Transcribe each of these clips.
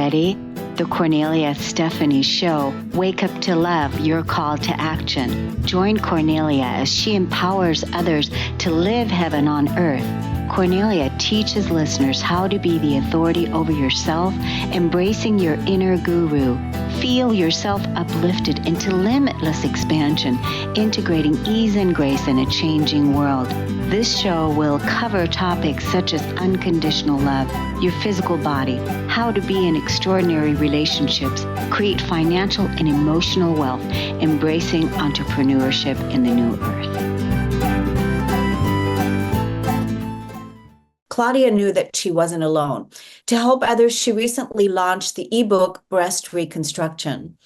ready? The Cornelia Stephanie Show, Wake Up to Love, Your Call to Action. Join Cornelia as she empowers others to live heaven on earth. Cornelia teaches listeners how to be the authority over yourself, embracing your inner guru. Feel yourself uplifted into limitless expansion, integrating ease and grace in a changing world. This show will cover topics such as unconditional love, your physical body, how to be in extraordinary relationships, create financial and emotional wealth, embracing entrepreneurship in the new earth. Claudia knew that she wasn't alone. To help others, she recently launched the eBook Breast Reconstruction.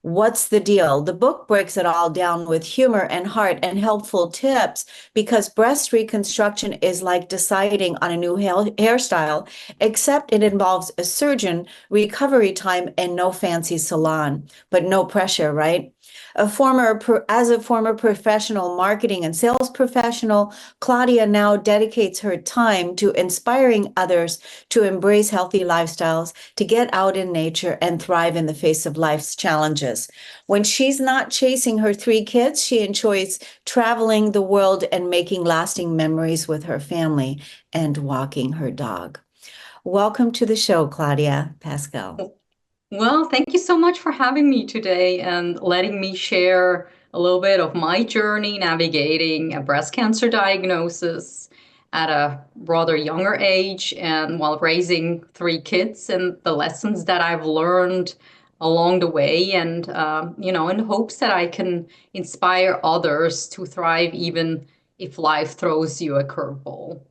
What's the deal? The book breaks it all down with humor and heart and helpful tips, because breast reconstruction is like deciding on a new hairstyle, except it involves a surgeon, recovery time, and no fancy salon, but no pressure, right? As a former professional marketing and sales professional, Claudia now dedicates her time to inspiring others to embrace healthy lifestyles, to get out in nature and thrive in the face of life's challenges. When she's not chasing her 3 kids, she enjoys traveling the world and making lasting memories with her family and walking her dog. Welcome to the show, Claudia Pasquale. Well, thank you so much for having me today and letting me share a little bit of my journey navigating a breast cancer diagnosis at a rather younger age and while raising 3 kids, and the lessons that I've learned along the way, and in hopes that I can inspire others to thrive even if life throws you a curveball.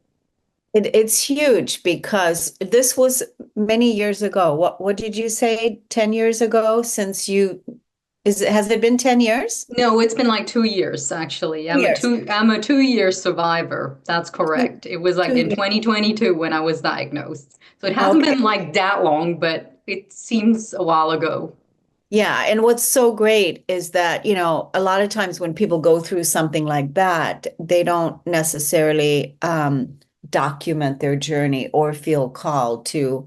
It's huge, because this was many years ago. What did you say, 10 years ago since has it been 10 years? No, it's been like 2 years, actually. I'm a 2-year survivor. That's correct. It was like in 2022 when I was diagnosed. So it hasn't been like that long, but it seems a while ago. Yeah. And what's so great is that, a lot of times when people go through something like that, they don't necessarily document their journey or feel called to,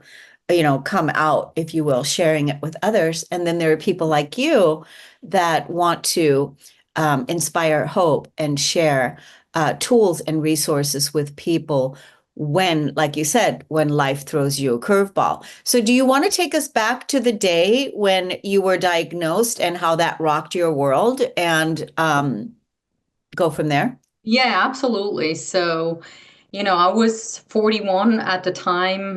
come out, if you will, sharing it with others. And then there are people like you that want to inspire hope and share tools and resources with people when, like you said, when life throws you a curveball. So do you want to take us back to the day when you were diagnosed and how that rocked your world, and go from there? Yeah, absolutely. So, I was 41 at the time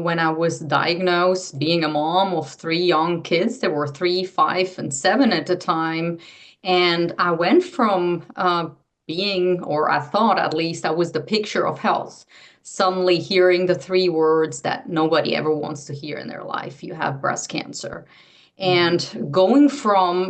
when I was diagnosed, being a mom of 3 young kids. There were 3, 5, and 7 at the time. And I went from being, or I thought at least, I was the picture of health, suddenly hearing the 3 words that nobody ever wants to hear in their life: you have breast cancer. And going from,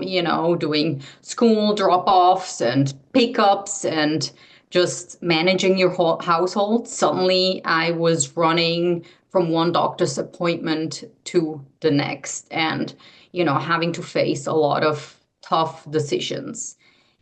doing school drop-offs and pickups and just managing your whole household, suddenly I was running from one doctor's appointment to the next, and, having to face a lot of tough decisions.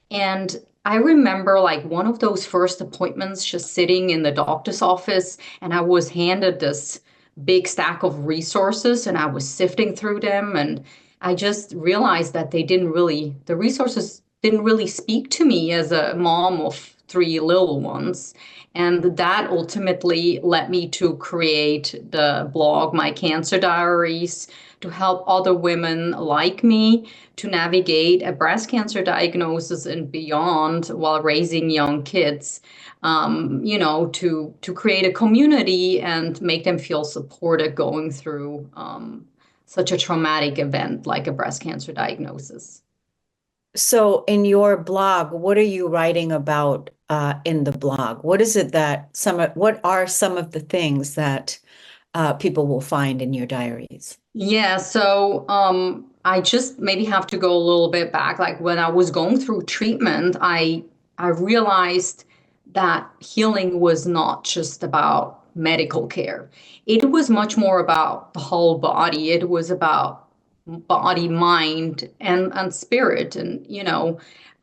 And I remember like one of those first appointments, just sitting in the doctor's office, and I was handed this big stack of resources, and I was sifting through them, and I just realized that the resources didn't really speak to me as a mom of 3 little ones. And that ultimately led me to create the blog, My Cancer Diaries, to help other women like me to navigate a breast cancer diagnosis and beyond while raising young kids, to create a community and make them feel supported going through such a traumatic event like a breast cancer diagnosis. So in your blog, what are you writing about in the blog? What is it what are some of the things that people will find in your diaries? Yeah, so I just maybe have to go a little bit back. Like when I was going through treatment, I realized that healing was not just about medical care. It was much more about the whole body. It was about body, mind, and spirit. And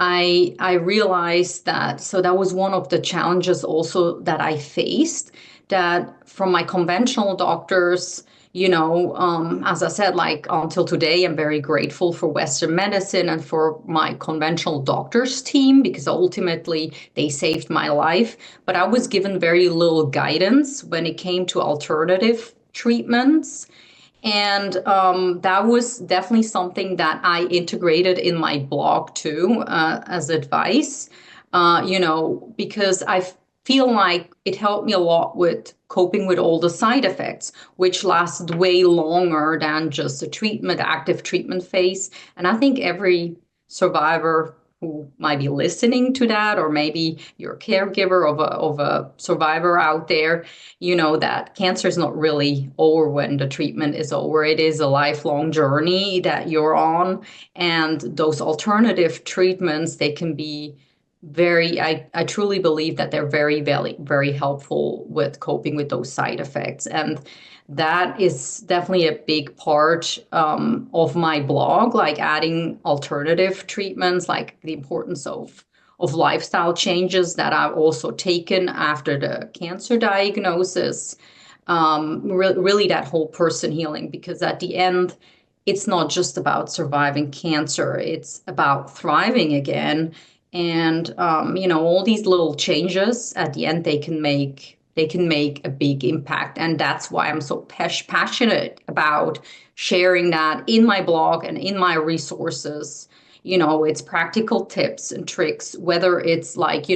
I realized that. So that was one of the challenges also that I faced. That from my conventional doctors, As I said, like until today, I'm very grateful for Western medicine and for my conventional doctors team because ultimately they saved my life. But I was given very little guidance when it came to alternative treatments. And that was definitely something that I integrated in my blog too, as advice, because I feel like it helped me a lot with coping with all the side effects, which lasted way longer than just a active treatment phase. And I think every survivor who might be listening to that, or maybe you're a caregiver of a survivor out there, you know that cancer is not really over when the treatment is over. It is a lifelong journey that you're on. And those alternative treatments, they can be I truly believe that they're very, very, very helpful with coping with those side effects. And that is definitely a big part of my blog, like adding alternative treatments, like the importance of lifestyle changes that I've also taken after the cancer diagnosis. Really that whole person healing, because at the end, it's not just about surviving cancer, it's about thriving again. And all these little changes at the end, they can make a big impact. And that's why I'm so passionate about sharing that in my blog and in my resources. It's practical tips and tricks, whether it's like,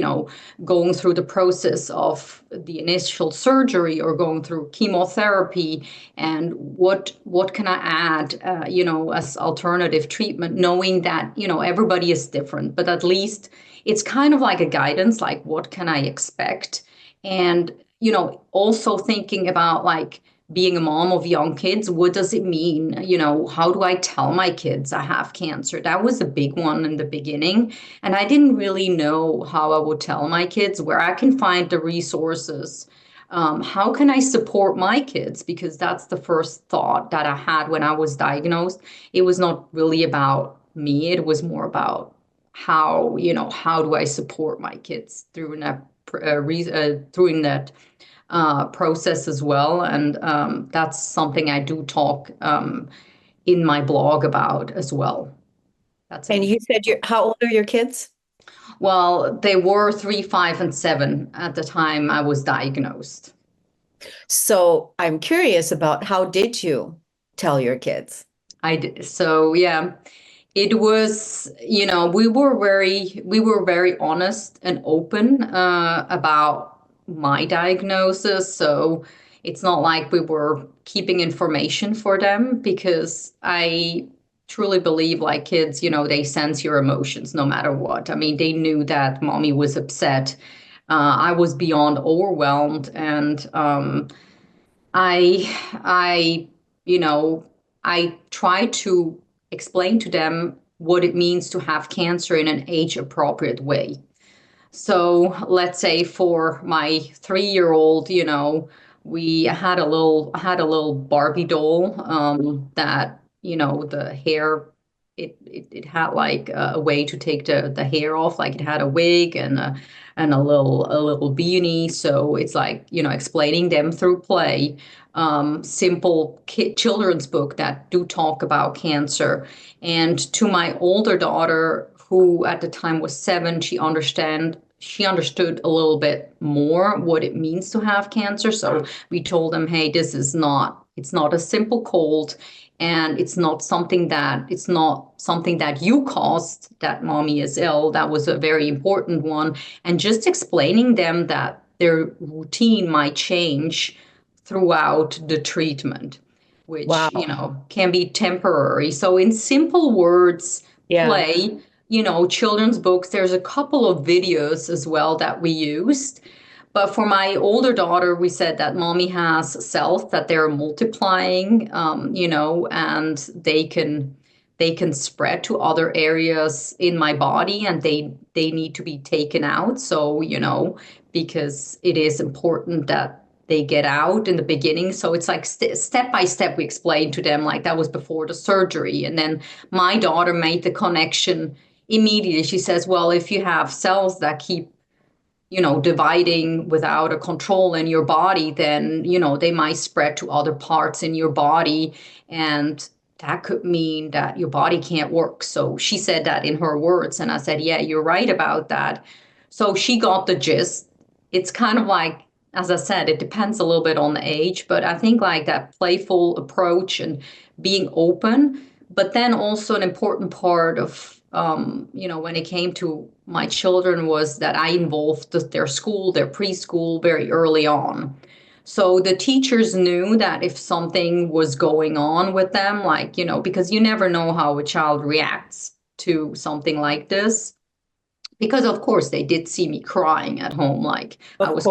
going through the process of the initial surgery or going through chemotherapy, and what can I add, as alternative treatment, knowing that, everybody is different, but at least it's kind of like a guidance, like what can I expect? And, also thinking about like, being a mom of young kids, what does it mean? How do I tell my kids I have cancer? That was a big one in the beginning. And I didn't really know how I would tell my kids, where I can find the resources. How can I support my kids? Because that's the first thought that I had when I was diagnosed. It was not really about me. It was more about how do I support my kids through that process as well. And that's something I do talk in my blog about as well. That's And an you said how old are your kids? Well, they were 3, 5, and 7 at the time I was diagnosed. So I'm curious about how did you tell your kids? I did. So yeah, it was, we were very honest and open about my diagnosis. So it's not like we were keeping information for them, because I truly believe like kids, they sense your emotions no matter what. I mean, they knew that mommy was upset. I was beyond overwhelmed, and I, I, you know, I try to explain to them what it means to have cancer in an age appropriate way. So let's say for my 3-year-old, we had a little Barbie doll that, the hair, it had like a way to take the hair off, like it had a wig and a little beanie. So it's like, explaining them through play, simple children's book that do talk about cancer. And to my older daughter, who at the time was 7, she understood a little bit more what it means to have cancer. So we told them, hey, it's not a simple cold, and it's not something that you caused, that mommy is ill. That was a very important one. And just explaining them that their routine might change throughout the treatment, which, Wow. can be temporary. So in simple words, Yeah. play, children's books. There's a couple of videos as well that we used. But for my older daughter, we said that mommy has cells, that they're multiplying, and they can spread to other areas in my body, and they need to be taken out. So, because it is important that they get out in the beginning. So it's like step by step, we explained to them, like that was before the surgery. And then my daughter made the connection immediately. She says, well, if you have cells that keep dividing without a control in your body, then, they might spread to other parts in your body. And that could mean that your body can't work. So she said that in her words. And I said, yeah, you're right about that. So she got the gist. It's kind of like, as I said, it depends a little bit on the age, but I think like that playful approach and being open. But then also an important part of, when it came to my children was that I involved their school, their preschool very early on. So the teachers knew that if something was going on with them, like, because you never know how a child reacts to something like this. Because of course they did see me crying at home, like Of course.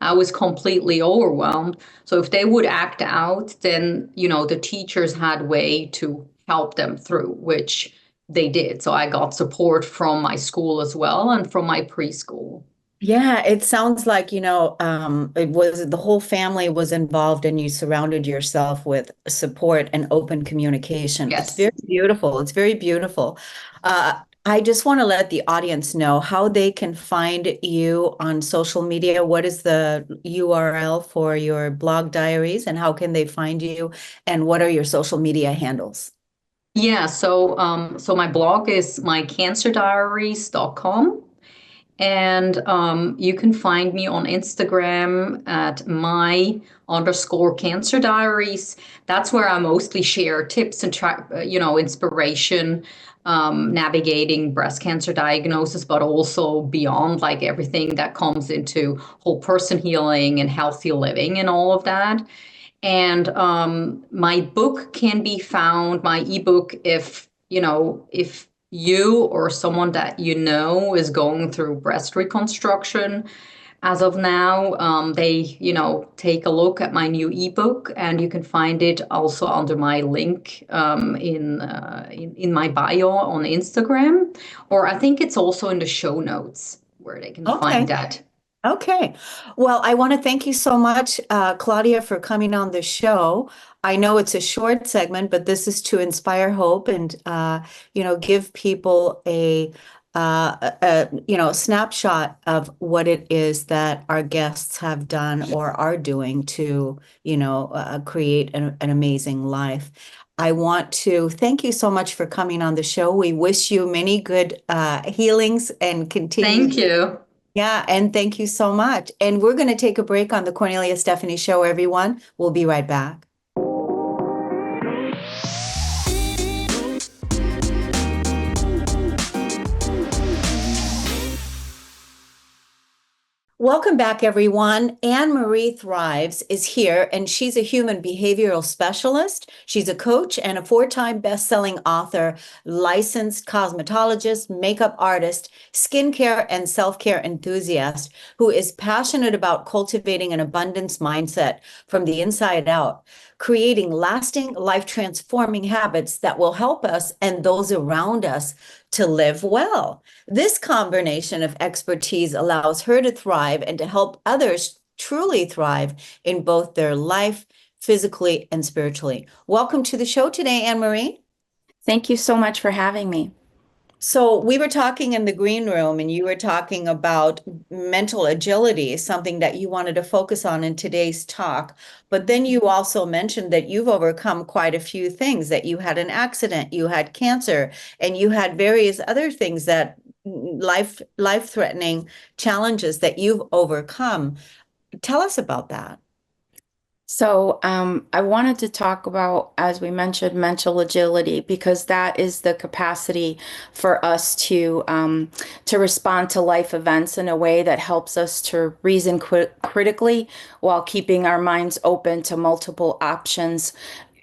I was completely overwhelmed. So if they would act out, then, the teachers had way to help them through, which they did. So I got support from my school as well and from my preschool. Yeah, it sounds like, it was the whole family was involved and you surrounded yourself with support and open communication. It's Yes. very beautiful. It's very beautiful. I just want to let the audience know how they can find you on social media. What is the URL for your blog diaries and how can they find you? And what are your social media handles? Yeah, so my blog is mycancerdiaries.com. And you can find me on Instagram at my_cancer diaries. That's where I mostly share tips and inspiration, navigating breast cancer diagnosis, but also beyond, like everything that comes into whole person healing and healthy living and all of that. And my book can be found, my ebook, if you or someone that is going through breast reconstruction. As of now, they take a look at my new ebook, and you can find it also under my link in my bio on Instagram, or I think it's also in the show notes where they can find Okay. that. Okay. Well, I want to thank you so much, Claudia, for coming on the show. I know it's a short segment, but this is to inspire hope and, give people snapshot of what it is that our guests have done or are doing to, create an amazing life. I want to thank you so much for coming on the show. We wish you many good healings and Thank continued. you. Yeah, and thank you so much. And we're going to take a break on the Cornelia Stephanie Show, everyone. We'll be right back. Welcome back, everyone. Anne Marie Thrives is here, and she's a human behavioral specialist. She's a coach and a four-time best-selling author, licensed cosmetologist, makeup artist, skincare and self-care enthusiast who is passionate about cultivating an abundance mindset from the inside out, creating lasting, life-transforming habits that will help us and those around us to live well. This combination of expertise allows her to thrive and to help others truly thrive in both their life, physically and spiritually. Welcome to the show today, Anne Marie. Thank you so much for having me. So we were talking in the green room and you were talking about mental agility, something that you wanted to focus on in today's talk. But then you also mentioned that you've overcome quite a few things, that you had an accident, you had cancer, and you had various other things that life-threatening challenges that you've overcome. Tell us about that. So I wanted to talk about, as we mentioned, mental agility, because that is the capacity for us to respond to life events in a way that helps us to reason critically while keeping our minds open to multiple options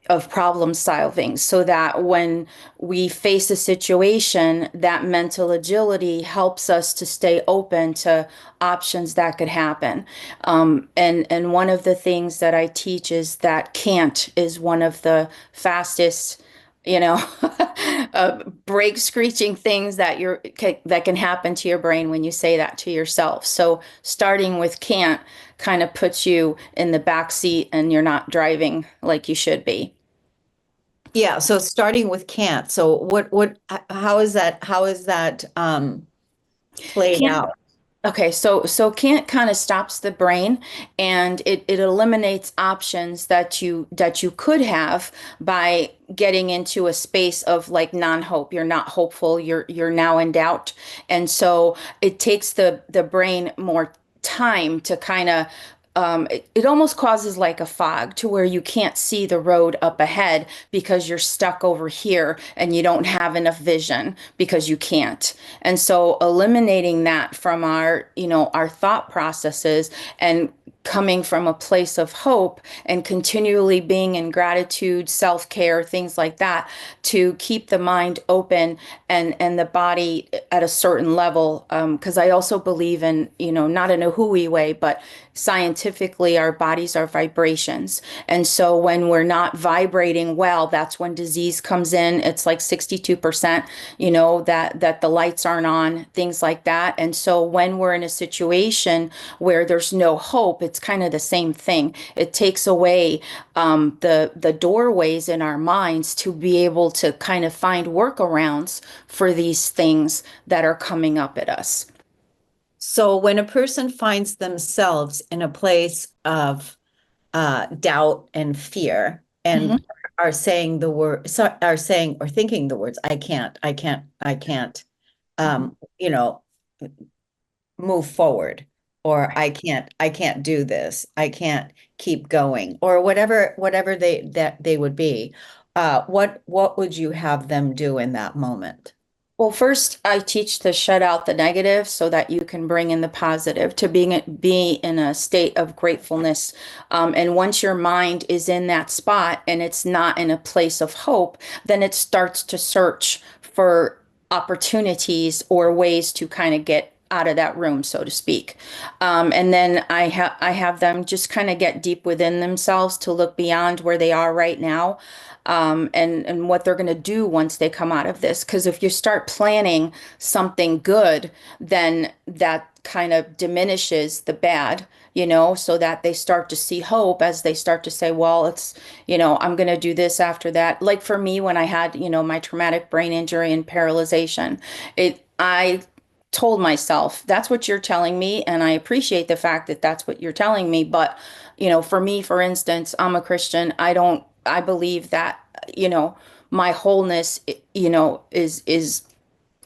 of problem solving, so that when we face a situation, that mental agility helps us to stay open to options that could happen. And one of the things that I teach is that can't is one of the fastest, break screeching things that can happen to your brain when you say that to yourself. So starting with can't kind of puts you in the back seat and you're not driving like you should be. Yeah, so starting with can't. So how is that played Can't out? Okay, so can't kind of stops the brain, and it eliminates options that you could have by getting into a space of like non-hope. You're not hopeful, you're now in doubt. And so it takes the brain more time to kind of it almost causes like a fog to where you can't see the road up ahead because you're stuck over here and you don't have enough vision because you can't. And so eliminating that from our, our thought processes and coming from a place of hope and continually being in gratitude, self-care, things like that to keep the mind open and the body at a certain level. Because I also believe in, not in a hooey way, but scientifically our bodies are vibrations. And so when we're not vibrating well, that's when disease comes in. It's like 62%, that the lights aren't on, things like that. And so when we're in a situation where there's no hope, it's kind of the same thing. It takes away the doorways in our minds to be able to kind of find workarounds for these things that are coming up at us. So when a person finds themselves in a place of doubt and fear and Mhm. are saying the word, are saying or thinking the words, I can't, Mhm. you know, move forward, or I can't do this, I can't keep going, or whatever they would be. What would you have them do in that moment? Well, first, I teach to shut out the negative so that you can bring in the positive, to be in a state of gratefulness. And once your mind is in that spot and it's not in a place of hope, then it starts to search for opportunities or ways to kind of get out of that room, so to speak. And then I have them just kind of get deep within themselves to look beyond where they are right now, and what they're going to do once they come out of this. Because if you start planning something good, then that kind of diminishes the bad, so that they start to see hope as they start to say, well, it's, I'm going to do this after that. Like for me, when I had, my traumatic brain injury and paralyzation, I told myself, that's what you're telling me. And I appreciate the fact that that's what you're telling me. But, for me, for instance, I'm a Christian. I believe that, you know, my wholeness, is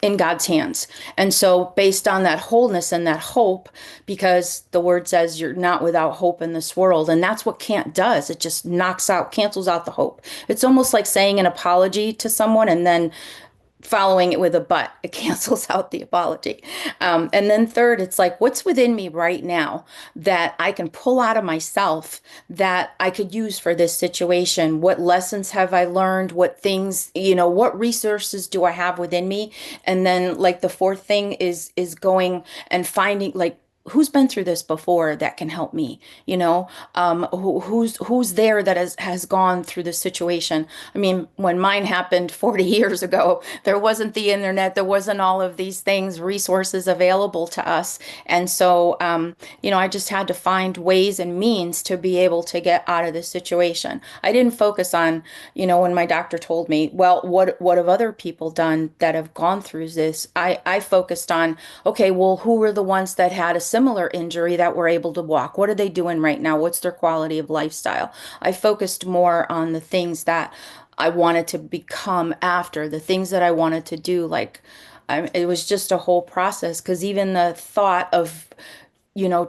in God's hands. And so based on that wholeness and that hope, because the word says you're not without hope in this world, and that's what can't does. It just cancels out the hope. It's almost like saying an apology to someone and then following it with a but. It cancels out the apology. And then third, it's like, what's within me right now that I can pull out of myself that I could use for this situation? What lessons have I learned? What things, what resources do I have within me? And then like the fourth thing is going and finding like, who's been through this before that can help me, who's there that has gone through this situation. I mean, when mine happened 40 years ago, there wasn't the internet, there wasn't all of these things, resources available to us. And so, I just had to find ways and means to be able to get out of this situation. I didn't focus on, when my doctor told me, well, what have other people done that have gone through this? I focused on, okay, well, who were the ones that had a similar injury that were able to walk? What are they doing right now? What's their quality of lifestyle? I focused more on the things that I wanted to become after, the things that I wanted to do. Like, it was just a whole process because even the thought of,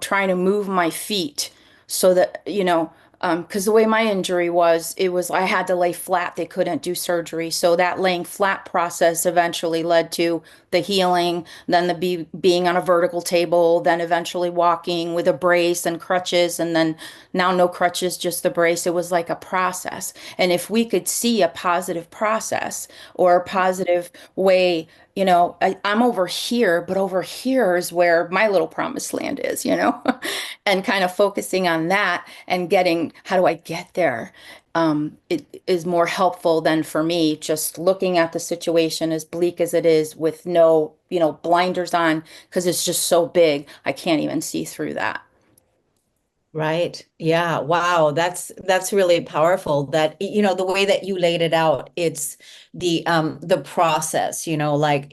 trying to move my feet so that, because the way my injury was, it was I had to lay flat. They couldn't do surgery. So that laying flat process eventually led to the healing, then being on a vertical table, then eventually walking with a brace and crutches, and then now no crutches, just the brace. It was like a process. And if we could see a positive process or a positive way, I'm over here, but over here is where my little promised land is, and kind of focusing on that and getting, how do I get there? It is more helpful than for me just looking at the situation as bleak as it is with no, blinders on because it's just so big. I can't even see through that. Right. Yeah. Wow. That's really powerful. That, the way that you laid it out, it's the process, like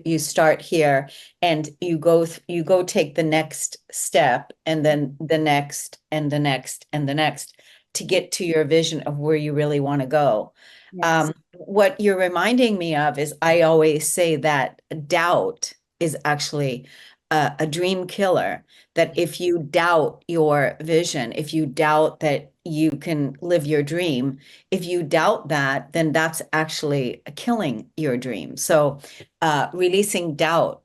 you start here and you go take the next step and then the next and the next and the next to get to your vision of where you really want to go. Yes. What you're reminding me of is I always say that doubt is actually a dream killer, that if you doubt your vision, if you doubt that you can live your dream, if you doubt that, then that's actually killing your dream. So, releasing doubt,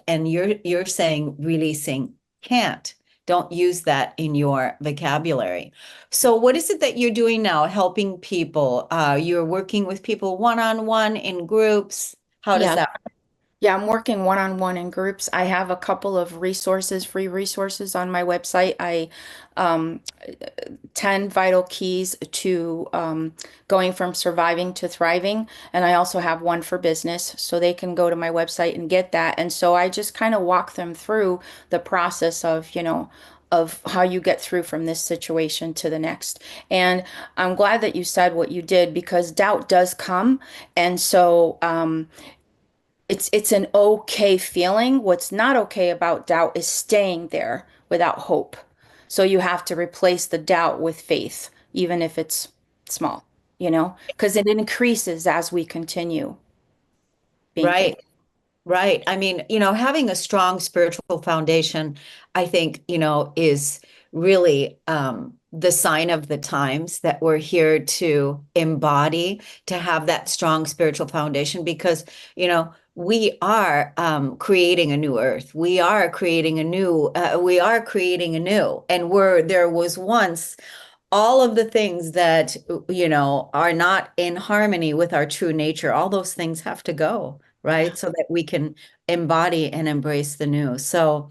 and you're saying releasing can't. Don't use that in your vocabulary. So, what is it that you're doing now? Helping people? You're working with people one-on-one in groups. How does Yeah. that? Yeah, I'm working one-on-one in groups. I have a couple of resources, free resources on my website. I um, 10 vital keys to going from surviving to thriving. And I also have one for business, so they can go to my website and get that. And so I just kind of walk them through the process of, of how you get through from this situation to the next. And I'm glad that you said what you did, because doubt does come. And so, it's an okay feeling. What's not okay about doubt is staying there without hope. So you have to replace the doubt with faith, even if it's small, because it increases as we continue being Right. faithful. Right. I mean, having a strong spiritual foundation, I think, is really the sign of the times that we're here to embody, to have that strong spiritual foundation, because, we are creating a new earth. We are creating a new, and there was once all of the things that are not in harmony with our true nature, all those things have to go, Yeah. right, so that we can embody and embrace the new. So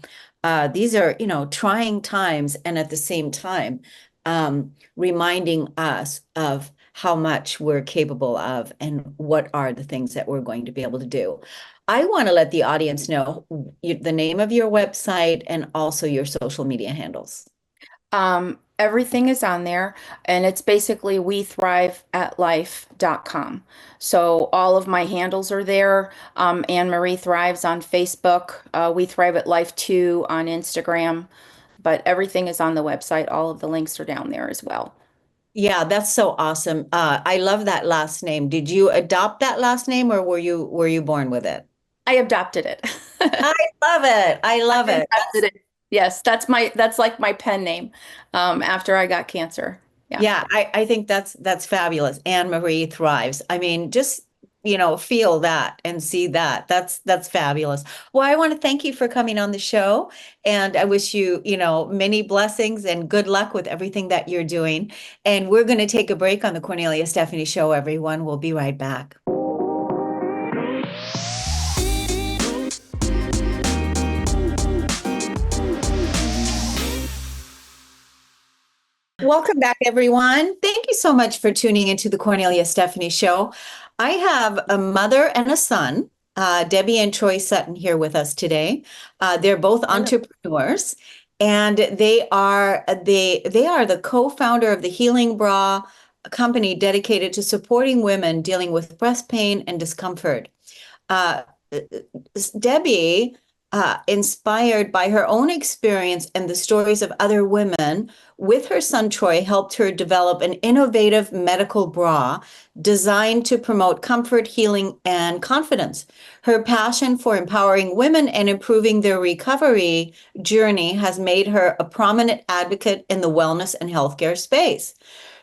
these are trying times, and at the same time reminding us of how much we're capable of and what are the things that we're going to be able to do. I want to let the audience know the name of your website and also your social media handles. Everything is on there, and it's basically wethriveatlife.com. So all of my handles are there. Anne Marie Thrives on Facebook, We Thrive at Life 2 on Instagram, but everything is on the website. All of the links are down there as well. Yeah, that's so awesome. I love that last name. Did you adopt that last name, or were you born with it? I adopted it. I love it. I I love it. adopted it. Yes, that's like my pen name after I got cancer. Yeah. Yeah, I think that's fabulous. Anne Marie Thrives. I mean, just feel that and see that. That's fabulous. Well, I want to thank you for coming on the show, and I wish you, many blessings and good luck with everything that you're doing. And we're going to take a break on the Cornelia Stephanie Show, everyone. We'll be right back. Welcome back, everyone. Thank you so much for tuning into the Cornelia Stephanie Show. I have a mother and a son, Debbie and Troy Sutton, here with us today. They're both entrepreneurs, and they are the co-founder of the Healing Bra, a company dedicated to supporting women dealing with breast pain and discomfort. Uh, Debbie, inspired by her own experience and the stories of other women, with her son Troy, helped her develop an innovative medical bra designed to promote comfort, healing, and confidence. Her passion for empowering women and improving their recovery journey has made her a prominent advocate in the wellness and healthcare space.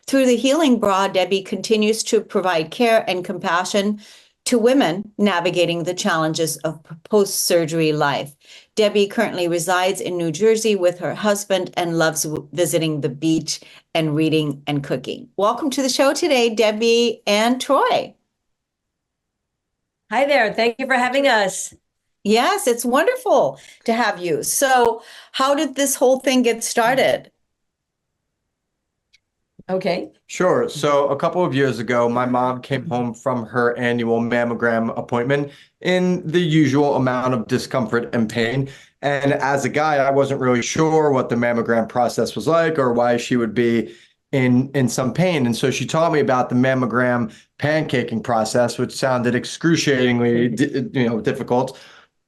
Through the Healing Bra, Debbie continues to provide care and compassion to women navigating the challenges of post-surgery life. Debbie currently resides in New Jersey with her husband and loves visiting the beach and reading and cooking. Welcome to the show today, Debbie and Troy. Hi there. Thank you for having us. Yes, it's wonderful to have you. So, how did this whole thing get started? Okay. Sure. So a couple of years ago, my mom came home from her annual mammogram appointment in the usual amount of discomfort and pain. And as a guy, I wasn't really sure what the mammogram process was like or why she would be in some pain. And so she taught me about the mammogram pancaking process, which sounded excruciatingly, difficult.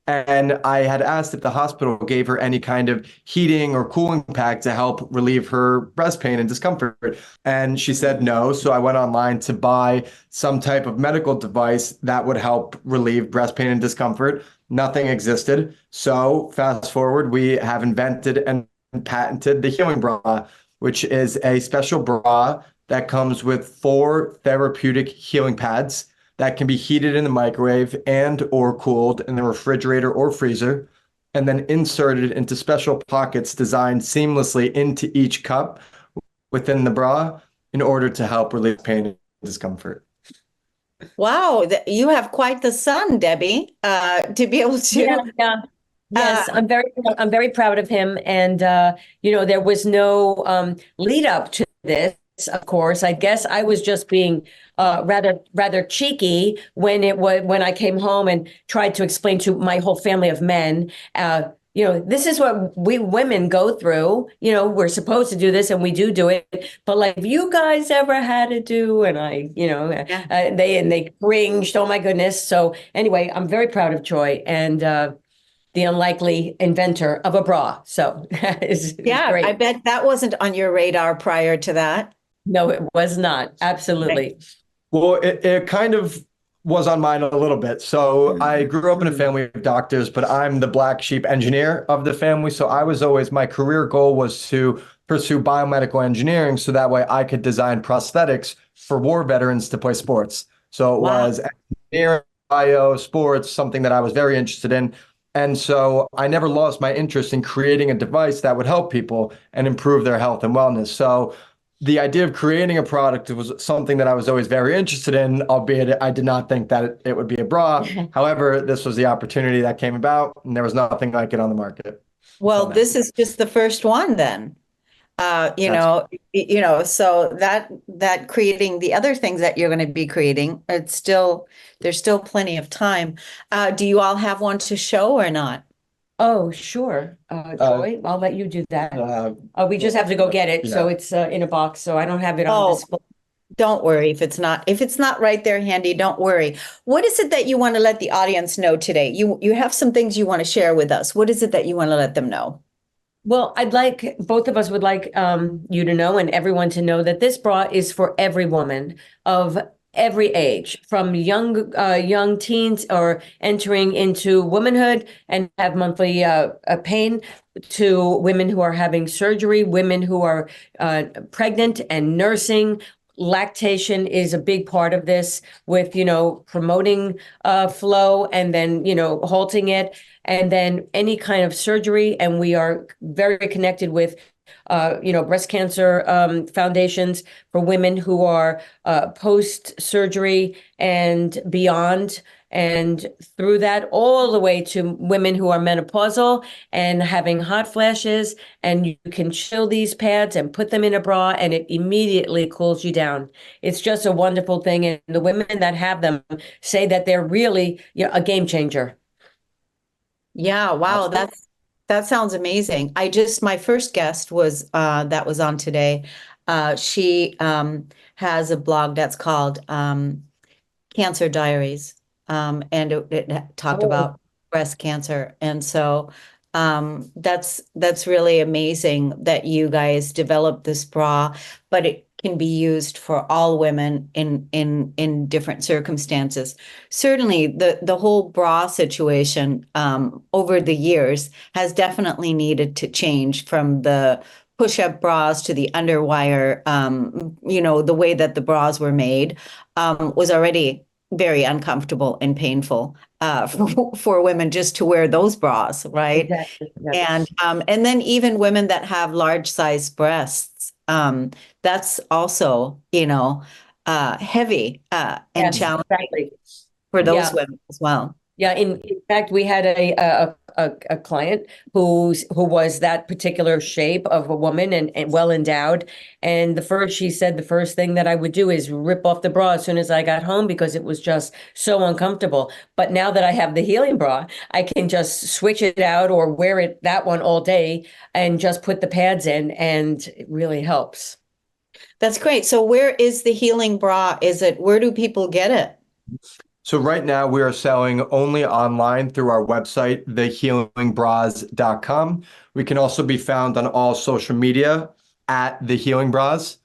And I had asked if the hospital gave her any kind of heating or cooling pack to help relieve her breast pain and discomfort. And she said no. So I went online to buy some type of medical device that would help relieve breast pain and discomfort. Nothing existed. So fast forward, we have invented and patented the healing bra, which is a special bra that comes with 4 therapeutic healing pads that can be heated in the microwave and or cooled in the refrigerator or freezer, and then inserted into special pockets designed seamlessly into each cup within the bra in order to help relieve pain and discomfort. Wow, you have quite the son, Debbie, to be able to. Yeah. Yes, I'm very proud of him. And there was no lead up to this, of course. I guess I was just being rather cheeky when I came home and tried to explain to my whole family of men, this is what we women go through. We're supposed to do this, and we do it. But like, if you guys ever had to do, and they cringed. Oh my goodness. So anyway, I'm very proud of Troy and the unlikely inventor of a bra. So it's great. I bet that wasn't on your radar prior to that. No, it was not. Absolutely. Well, it kind of was on mine a little bit. So I grew up in a family of doctors, but I'm the black sheep engineer of the family. So my career goal was to pursue biomedical engineering so that way I could design prosthetics for war veterans to play sports. So it was engineering, bio, sports, something that I was very interested in. And so I never lost my interest in creating a device that would help people and improve their health and wellness. So the idea of creating a product was something that I was always very interested in, albeit I did not think that it would be a bra. However, this was the opportunity that came about, and there was nothing like it on the market. Well, this is just the first one then. So that creating the other things that you're going to be creating, there's still plenty of time. Do you all have one to show or not? Oh, sure. Troy, I'll let you do that. We just have to go get it. Yeah. So it's in a box. So I don't have it on display. Don't worry if it's not right there handy, don't worry. What is it that you want to let the audience know today? You have some things you want to share with us. What is it that you want to let them know? Well, both of us would like you to know and everyone to know that this bra is for every woman of every age, from young teens or entering into womanhood and have monthly pain, to women who are having surgery, women who are pregnant and nursing. Lactation is a big part of this, with promoting flow and then halting it, and then any kind of surgery. And we are very connected with breast cancer foundations for women who are post-surgery and beyond, and through that all the way to women who are menopausal and having hot flashes. And you can chill these pads and put them in a bra, and it immediately cools you down. It's just a wonderful thing. And the women that have them say that they're really a game changer. Yeah, wow, that sounds amazing. My first guest was that was on today. She has a blog that's called Cancer Diaries, and it talked about breast cancer. And so that's really amazing that you guys developed this bra, but it can be used for all women in different circumstances. Certainly, the whole bra situation over the years has definitely needed to change, from the push-up bras to the underwire. The way that the bras were made was already very uncomfortable and painful for women just to wear those bras, right? Exactly. Yes. And then even women that have large size breasts, that's also heavy and challenging for those women as well. Yeah, in fact, we had a client who was that particular shape of a woman and well endowed. And she said the first thing that I would do is rip off the bra as soon as I got home because it was just so uncomfortable. But now that I have the healing bra, I can just switch it out or wear that one all day and just put the pads in, and it really helps. That's great. So where is the healing bra? Where do people get it? So right now we are selling only online through our website, thehealingbras.com. We can also be found on all social media at The Healing Bras.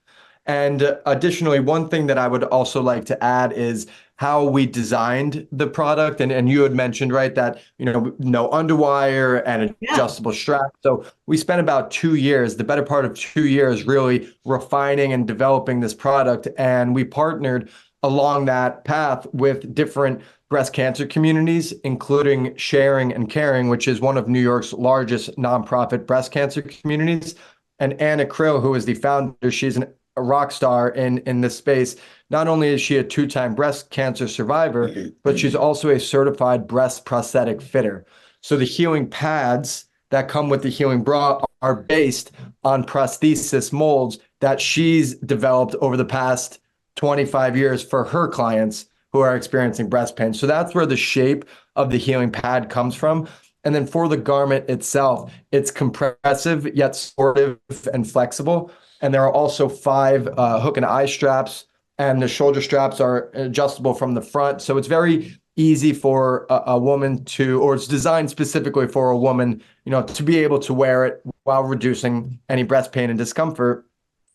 And additionally, one thing that I would also like to add is how we designed the product. And you had mentioned, right, that, no underwire and adjustable strap. So we spent about 2 years, the better part of 2 years, really refining and developing this product. And we partnered along that path with different breast cancer communities, including Sharing and Caring, which is one of New York's largest nonprofit breast cancer communities. And Anna Krill, who is the founder, she's a rock star in this space. Not only is she a 2-time breast cancer survivor, but she's also a certified breast prosthetic fitter. So the healing pads that come with the healing bra are based on prosthesis molds that she's developed over the past 25 years for her clients who are experiencing breast pain. So that's where the shape of the healing pad comes from. And then for the garment itself, it's compressive yet supportive and flexible. And there are also 5 hook and eye straps, and the shoulder straps are adjustable from the front. So it's very easy for a woman or it's designed specifically for a woman, to be able to wear it while reducing any breast pain and discomfort.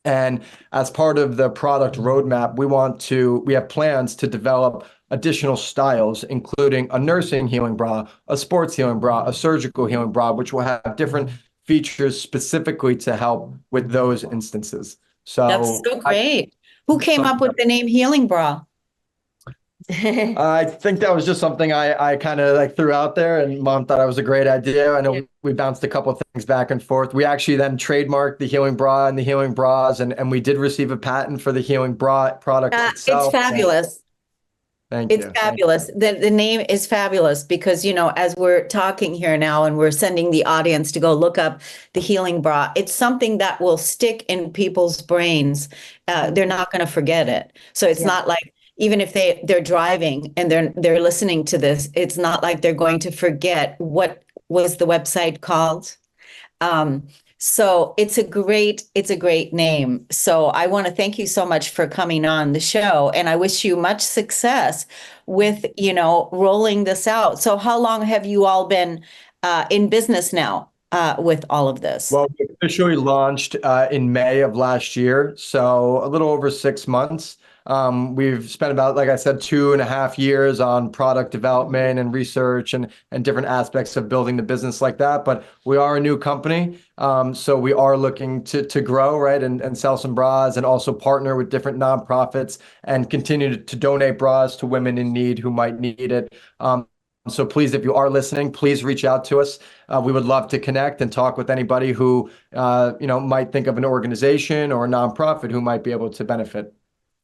And as part of the product roadmap, we have plans to develop additional styles, including a nursing healing bra, a sports healing bra, a surgical healing bra, which will have different features specifically to help with those instances. So that's so great. Who came up with the name healing bra? I think that was just something I kind of threw out there, and Mom thought it was a great idea. I know we bounced a couple of things back and forth. We actually then trademarked the healing bra and the healing bras, and we did receive a patent for the healing bra product itself. It's fabulous. Thank you. It's fabulous. The name is fabulous because, as we're talking here now and we're sending the audience to go look up the healing bra, it's something that will stick in people's brains. They're not going to forget it. So it's not like, even if they're driving and they're listening to this, it's not like they're going to forget what was the website called. So it's a great name. So I want to thank you so much for coming on the show, and I wish you much success with, rolling this out. So how long have you all been in business now with all of this? Well, we officially launched in May of last year, so a little over 6 months. We've spent about, like I said, 2.5 years on product development and research and different aspects of building the business like that. But we are a new company. So we are looking to grow, right, and sell some bras and also partner with different nonprofits and continue to donate bras to women in need who might need it. So please, if you are listening, please reach out to us. We would love to connect and talk with anybody who, might think of an organization or a nonprofit who might be able to benefit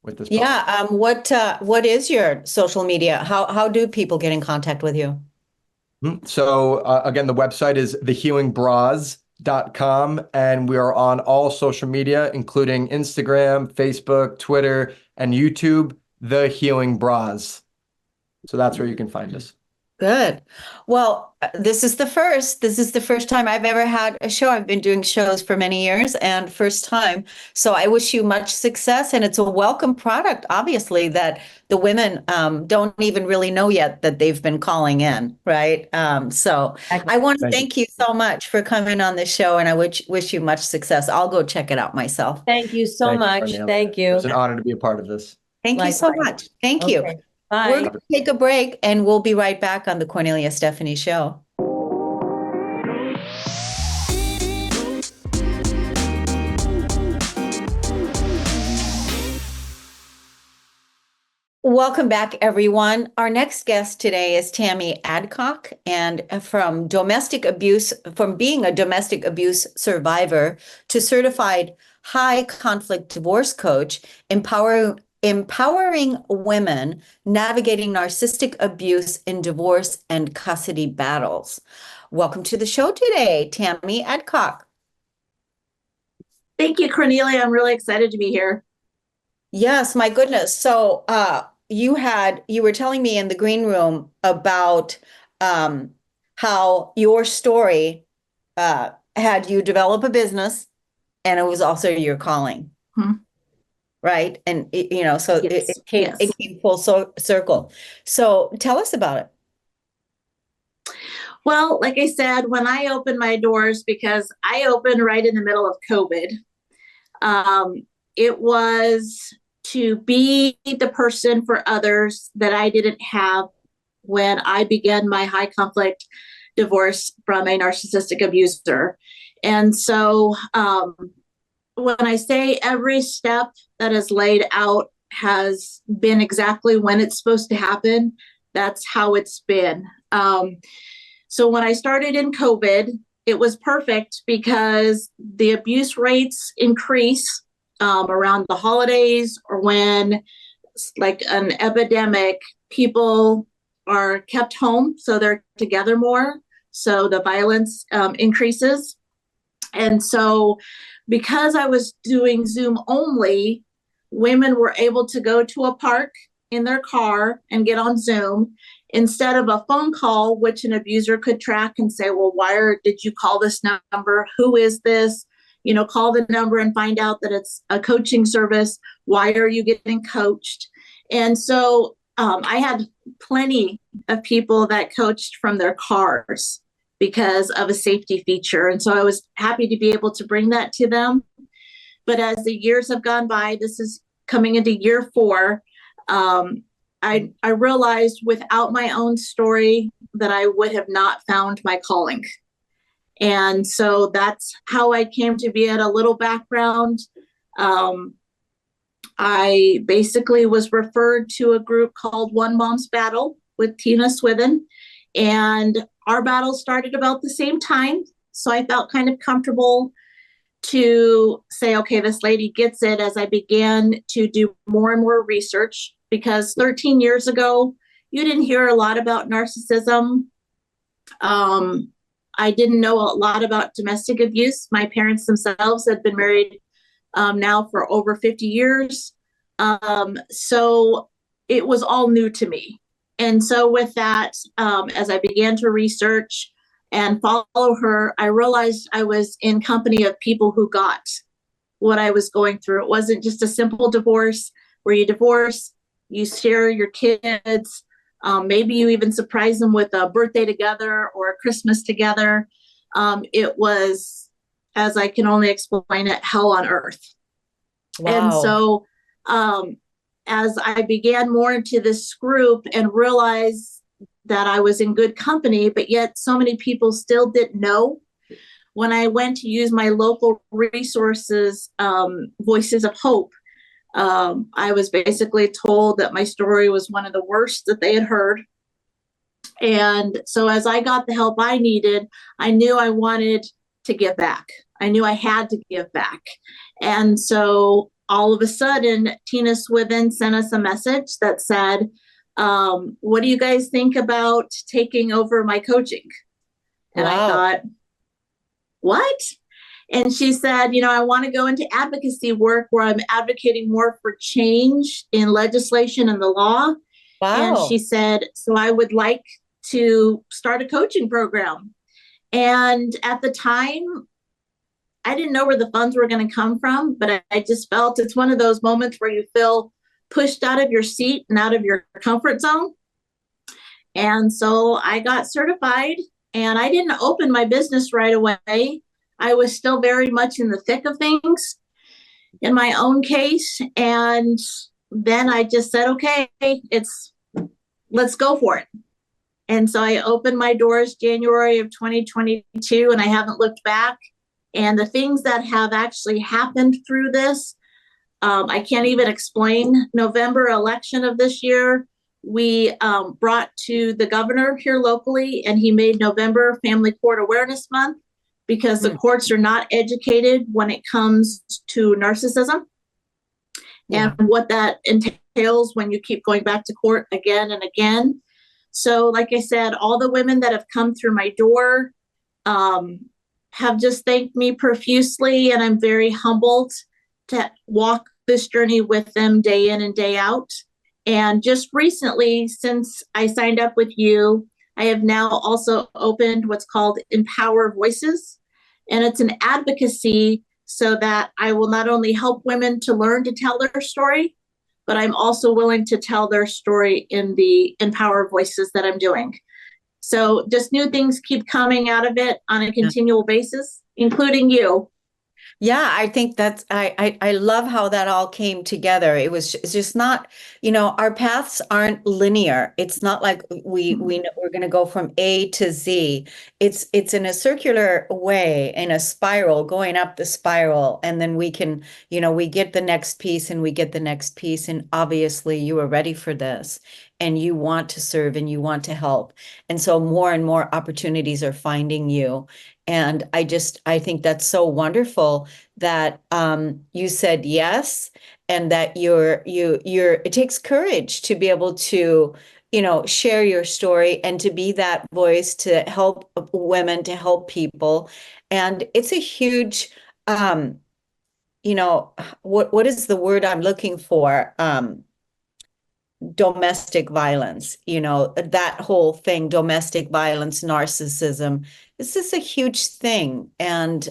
with this product. Yeah. What is your social media? How do people get in contact with you? So again, the website is thehealingbras.com, and we are on all social media, including Instagram, Facebook, Twitter, and YouTube, The Healing Bras. So that's where you can find us. Good. Well, this is the first time I've ever had a show. I've been doing shows for many years, and first time. So I wish you much success, and it's a welcome product, obviously, that the women don't even really know yet that they've been calling in, right? So I want to thank you so much for coming on the show, and I wish you much success. I'll go check it out myself. Thank you so much. Thank you. It's an honor to be a part of this. Thank you so much. Thank you. Bye. We're going to take a break, and we'll be right back on the Cornelia Stephanie Show. Welcome back, everyone. Our next guest today is Tammy Adcock, and from being a domestic abuse survivor to certified high conflict divorce coach, empowering Empowering Women Navigating Narcissistic Abuse in Divorce and Custody Battles. Welcome to the show today, Tammy Adcock. Thank you, Cornelia. I'm really excited to be here. Yes, my goodness. So you were telling me in the green room about how your story had you develop a business, and it was also your calling. Right? And so Yes, it came full circle. So tell us about it. Well, like I said, when I opened my doors, because I opened right in the middle of COVID, it was to be the person for others that I didn't have when I began my high conflict divorce from a narcissistic abuser. And so when I say every step that is laid out has been exactly when it's supposed to happen, that's how it's been. So when I started in COVID, it was perfect because the abuse rates increase around the holidays, or when, like an epidemic, people are kept home, so they're together more, so the violence increases. And so because I was doing Zoom only, women were able to go to a park in their car and get on Zoom instead of a phone call, which an abuser could track and say, well, did you call this number? Who is this? Call the number and find out that it's a coaching service. Why are you getting coached? And so I had plenty of people that coached from their cars because of a safety feature. And so I was happy to be able to bring that to them. But as the years have gone by, this is coming into year 4, I realized without my own story that I would have not found my calling. And so that's how I came to be. At a little background. I basically was referred to a group called One Mom's Battle with Tina Swithin, and our battle started about the same time. So I felt kind of comfortable to say, okay, this lady gets it, as I began to do more and more research, because 13 years ago, you didn't hear a lot about narcissism. I didn't know a lot about domestic abuse. My parents themselves had been married now for over 50 years. So it was all new to me. And so with that, as I began to research and follow her, I realized I was in company of people who got what I was going through. It wasn't just a simple divorce where you divorce, you share your kids, maybe you even surprise them with a birthday together or a Christmas together. It was, as I can only explain it, hell on earth. Wow. And so as I began more into this group and realized that I was in good company, but yet so many people still didn't know. When I went to use my local resources, Voices of Hope, I was basically told that my story was one of the worst that they had heard. And so as I got the help I needed, I knew I wanted to give back. I knew I had to give back. And so all of a sudden, Tina Swithin sent us a message that said, what do you guys think about taking over my coaching? And I thought, what? And she said, I want to go into advocacy work where I'm advocating more for change in legislation and the law. Wow. And she said, so I would like to start a coaching program. And at the time, I didn't know where the funds were going to come from, but I just felt it's one of those moments where you feel pushed out of your seat and out of your comfort zone. And so I got certified, and I didn't open my business right away. I was still very much in the thick of things in my own case. And then I just said, okay, let's go for it. And so I opened my doors January of 2022, and I haven't looked back. And the things that have actually happened through this, I can't even explain. November election of this year, we brought to the governor here locally, and he made November Family Court Awareness Month, because the courts are not educated when it comes to narcissism. and what that entails when you keep going back to court again and again. So, like I said, all the women that have come through my door have just thanked me profusely, and I'm very humbled to walk this journey with them day in and day out. And just recently, since I signed up with you, I have now also opened what's called Empower Voices, and it's an advocacy so that I will not only help women to learn to tell their story, but I'm also willing to tell their story in the Empower Voices that I'm doing. So just new things keep coming out of it on a continual basis, including you. Yeah, I think that's I love how that all came together. It's just not, our paths aren't linear. It's not like we're going to go from A to Z. It's in a circular way, in a spiral, going up the spiral, and then we can, we get the next piece and we get the next piece, and obviously you are ready for this and you want to serve and you want to help. And so more and more opportunities are finding you. And I think that's so wonderful that you said yes, and that it takes courage to be able to, share your story and to be that voice to help women, to help people. And it's a huge, what is the word I'm looking for? Domestic violence, that whole thing, domestic violence, narcissism. This is a huge thing. And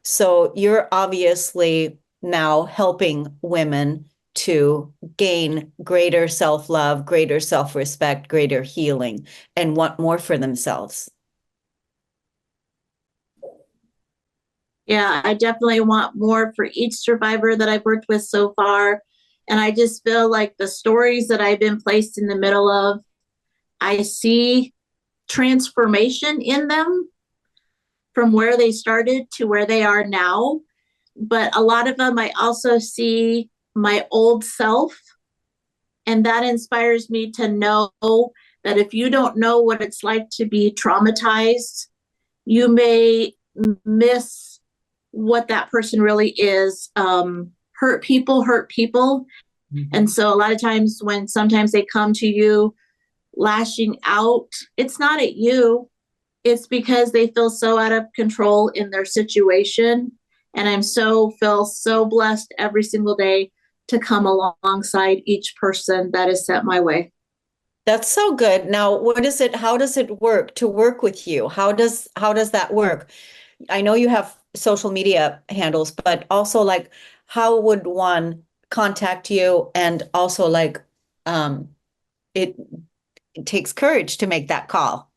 so you're obviously now helping women to gain greater self-love, greater self-respect, greater healing, and want more for themselves. Yeah, I definitely want more for each survivor that I've worked with so far. And I just feel like the stories that I've been placed in the middle of, I see transformation in them from where they started to where they are now. But a lot of them, I also see my old self. And that inspires me to know that if you don't know what it's like to be traumatized, you may miss what that person really is. Hurt people hurt people. Mm-hmm. And so a lot of times when sometimes they come to you lashing out, it's not at you. It's because they feel so out of control in their situation. And feel so blessed every single day to come alongside each person that is sent my way. That's so good. Now, how does it work to work with you? How does that work? I know you have social media handles, but also like, how would one contact you? And also like, it takes courage to make that call.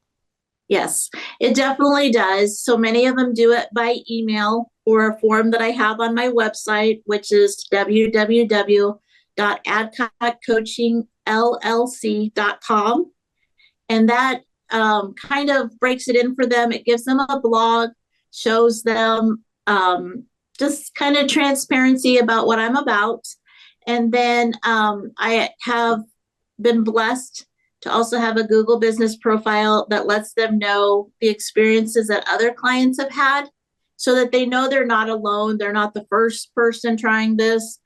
Yes, it definitely does. So many of them do it by email or a form that I have on my website, which is www.adcotcoachingllc.com. And that kind of breaks it in for them. It gives them a blog, shows them just kind of transparency about what I'm about. And then I have been blessed to also have a Google business profile that lets them know the experiences that other clients have had so that they know they're not alone. They're not the first person trying this.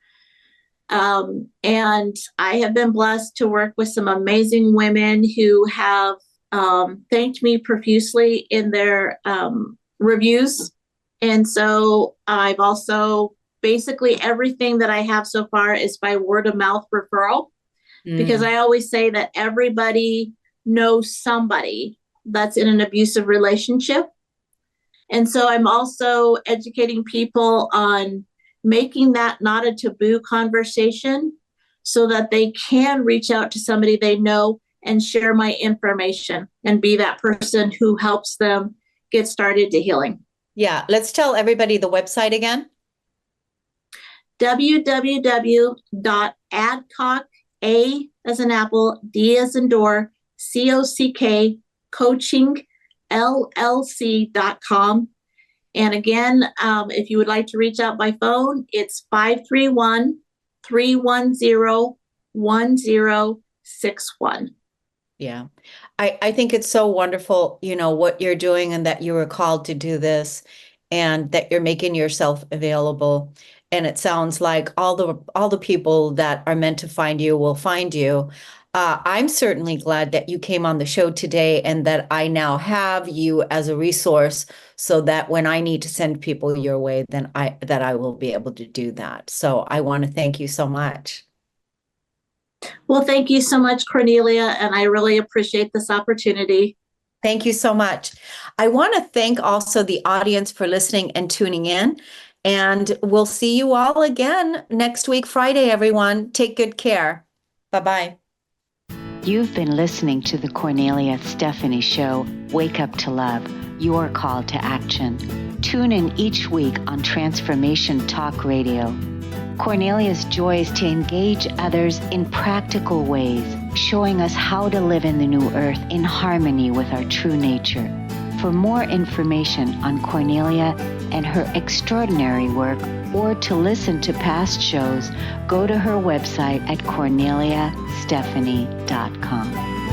And I have been blessed to work with some amazing women who have thanked me profusely in their reviews. And so I've also basically everything that I have so far is by word of mouth referral. Because I always say that everybody knows somebody that's in an abusive relationship. And so I'm also educating people on making that not a taboo conversation so that they can reach out to somebody they know and share my information and be that person who helps them get started to healing. Yeah, let's tell everybody the website again. www.adcock, A as in apple, D as in door, COCK, coachingllc.com. And again, if you would like to reach out by phone, it's 531-310-1061. Yeah. I think it's so wonderful, what you're doing and that you were called to do this and that you're making yourself available. and it sounds like all the people that are meant to find you will find you. I'm certainly glad that you came on the show today and that I now have you as a resource so that when I need to send people your way, then I will be able to do that. So I want to thank you so much. Well, thank you so much, Cornelia, and I really appreciate this opportunity. Thank you so much. I want to thank also the audience for listening and tuning in. And we'll see you all again next week, Friday, everyone. Take good care. Bye-bye. You've been listening to the Cornelia Stephanie Show, Wake Up to Love, your call to action. Tune in each week on Transformation Talk Radio. Cornelia's joy is to engage others in practical ways, showing us how to live in the new earth in harmony with our true nature. For more information on Cornelia and her extraordinary work, or to listen to past shows, go to her website at corneliastephanie.com.